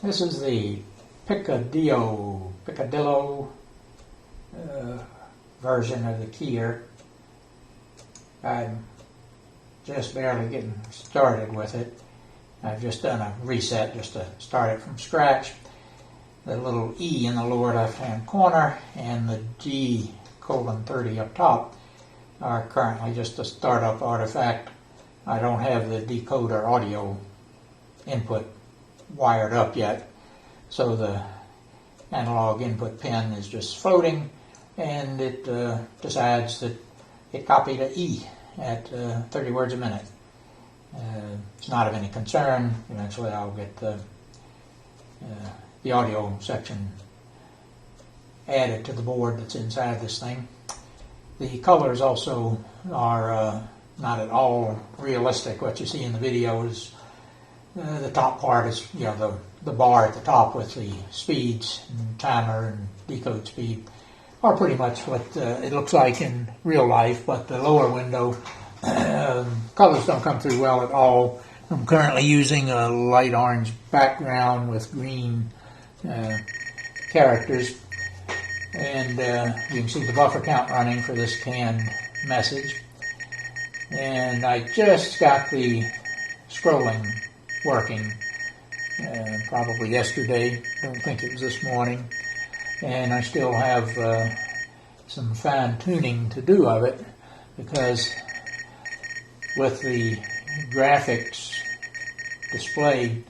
This is the PICadillo version of the keyer. I'm just barely getting started with it. I've just done a reset just to start it from scratch. The little E in the lower left hand corner and the G:30 up top are currently just a startup artifact. I don't have the decoder audio input wired up yet, so the analog input pin is just floating, and it decides that it copied an E at 30 words a minute. It's not of any concern. Eventually I'll get the audio section added to the board that's inside this thing. The colors also are not at all realistic. What you see in the video is the top part is, the bar at the top with the speeds and timer and decode speed are pretty much what it looks like in real life, but the lower window colors don't come through well at all. I'm currently using a light orange background with green characters, and you can see the buffer count running for this canned message. And I just got the scrolling working probably yesterday. Don't think it was this morning. And I still have some fine tuning to do of it, because with the graphics displayed,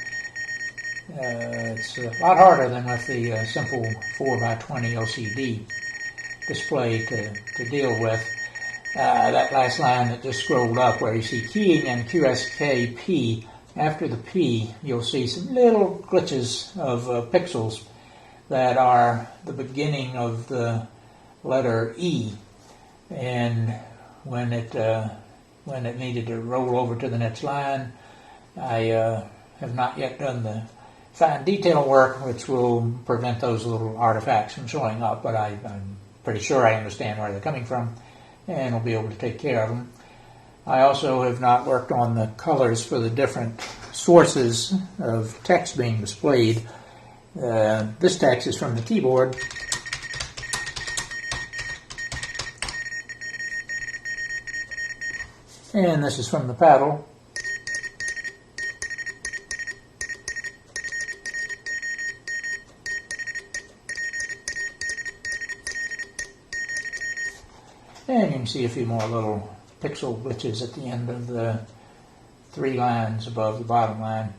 it's a lot harder than with the simple 4x20 LCD display to deal with. That last line that just scrolled up where you see keying and QSKP, after the P you'll see some little glitches of pixels that are the beginning of the letter E, and when it needed to roll over to the next line, I have not yet done the fine detail work which will prevent those little artifacts from showing up, but I'm pretty sure I understand where they're coming from and will be able to take care of them. I also have not worked on the colors for the different sources of text being displayed. This text is from the keyboard, and this is from the paddle. And you can see a few more little pixel glitches at the end of the 3 lines above the bottom line.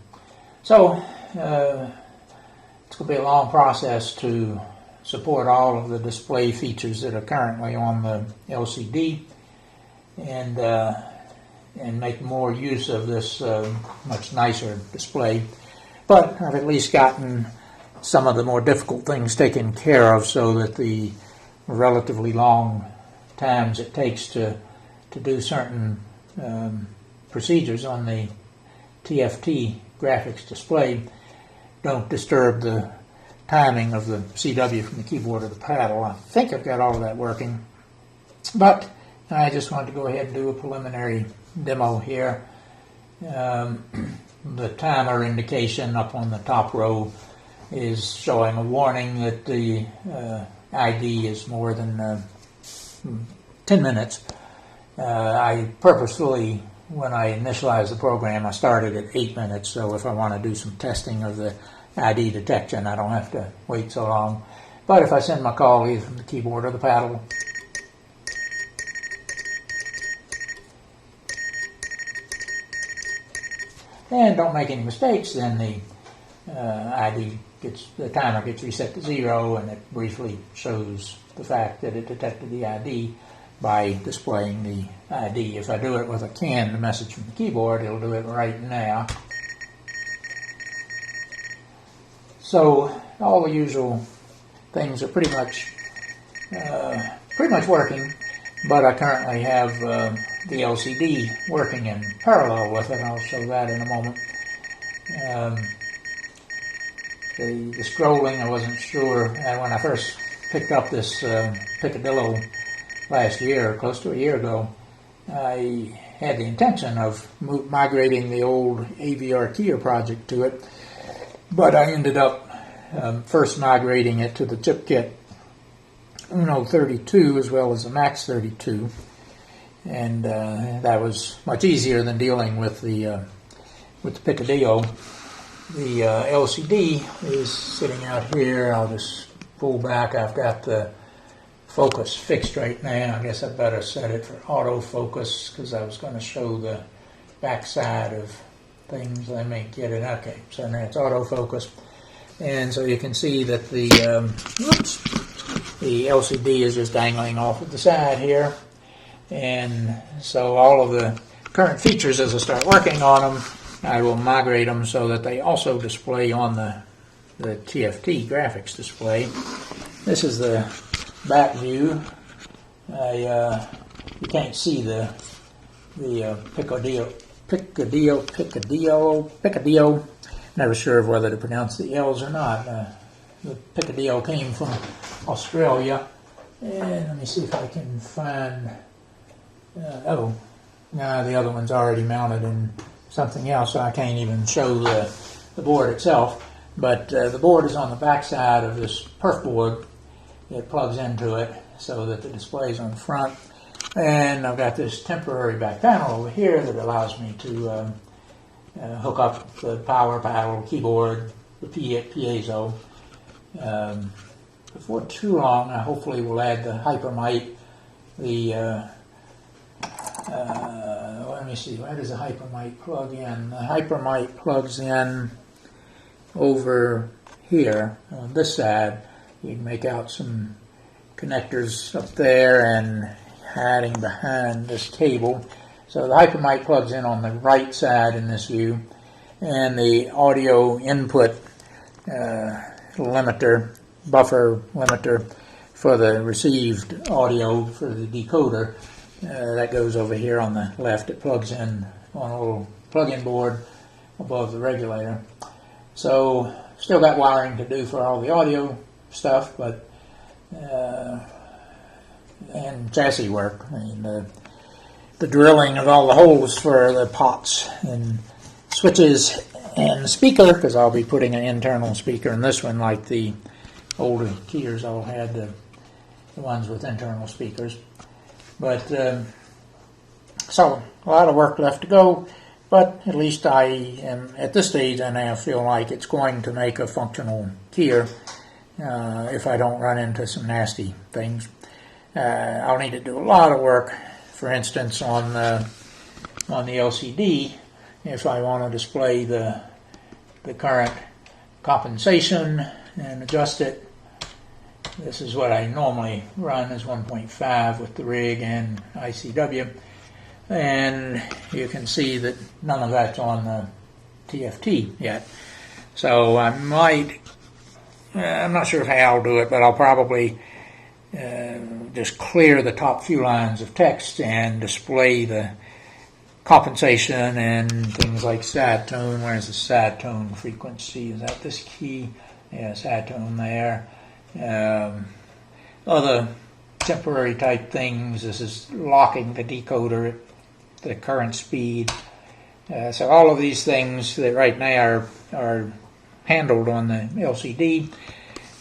So it's going to be a long process to support all of the display features that are currently on the LCD, and make more use of this much nicer display. But I've at least gotten some of the more difficult things taken care of, so that the relatively long times it takes to do certain procedures on the TFT graphics display don't disturb the timing of the CW from the keyboard or the paddle. I think I've got all of that working, but I just wanted to go ahead and do a preliminary demo here. The timer indication up on the top row is showing a warning that the ID is more than 10 minutes. I purposefully, when I initialized the program, I started at 8 minutes, so if I want to do some testing of the ID detection, I don't have to wait so long. But if I send my call either from the keyboard or the paddle, and don't make any mistakes, then the timer gets reset to 0, and it briefly shows the fact that it detected the ID by displaying the ID. If I do it with a canned message from the keyboard, it'll do it right now. So all the usual things are pretty much working, but I currently have the LCD working in parallel with it. I'll show that in a moment. The scrolling, I wasn't sure when I first picked up this PICadillo last year, close to a year ago. I had the intention of migrating the old AVR keyer project to it, But I ended up first migrating it to the ChipKit Uno32 as well as the Max32, and that was much easier than dealing with the PICadillo. The LCD is sitting out here. I'll just pull back. I've got the focus fixed right now. I guess I better set it for autofocus because I was going to show the back side of things. Let me get it. Okay, so now it's autofocus. And so you can see that the LCD is just dangling off at the side here. And so all of the current features, as I start working on them, I will migrate them so that they also display on the TFT graphics display. This is the back view. You can't see the PICadillo. Never sure of whether to pronounce the L's or not. The PICadillo came from Australia. And let me see if I can find... no, the other one's already mounted in something else, so I can't even show the board itself. But the board is on the back side of this perf board. It plugs into it so that the display is on the front. And I've got this temporary back panel over here that allows me to hook up the power paddle, keyboard, the piezo. Before too long, I hopefully will add the Hypermite. Let me see, where does the Hypermite plug in? The Hypermite plugs in over here on this side. You can make out some connectors up there and hiding behind this cable. So the Hypermite plugs in on the right side in this view, and the audio input limiter, buffer limiter for the received audio for the decoder, that goes over here on the left. It plugs in on a little plug-in board above the regulator. So still got wiring to do for all the audio stuff, but and chassis work. I mean, the drilling of all the holes for the pots and switches and the speaker, because I'll be putting an internal speaker in this one like the older keyers all had, the ones with internal speakers. But so a lot of work left to go, but at least I am at this stage, and I feel like it's going to make a functional keyer if I don't run into some nasty things. I'll need to do a lot of work, for instance, on the LCD if I want to display the current compensation and adjust it. This is what I normally run as 1.5 with the rig and ICW, and you can see that none of that's on the TFT yet. So I might, I'm not sure how I'll do it, but I'll probably just clear the top few lines of text and display the compensation and things like side tone. Where's the side tone frequency? Is that this key? Yeah, side tone there. Other temporary type things. This is locking the decoder at the current speed. So all of these things that right now are handled on the LCD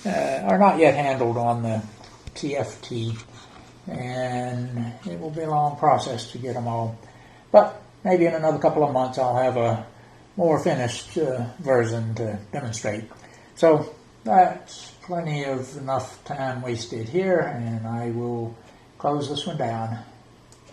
are not yet handled on the TFT, and it will be a long process to get them all. But maybe in another couple of months I'll have a more finished version to demonstrate. So that's plenty of enough time wasted here, and I will close this one down.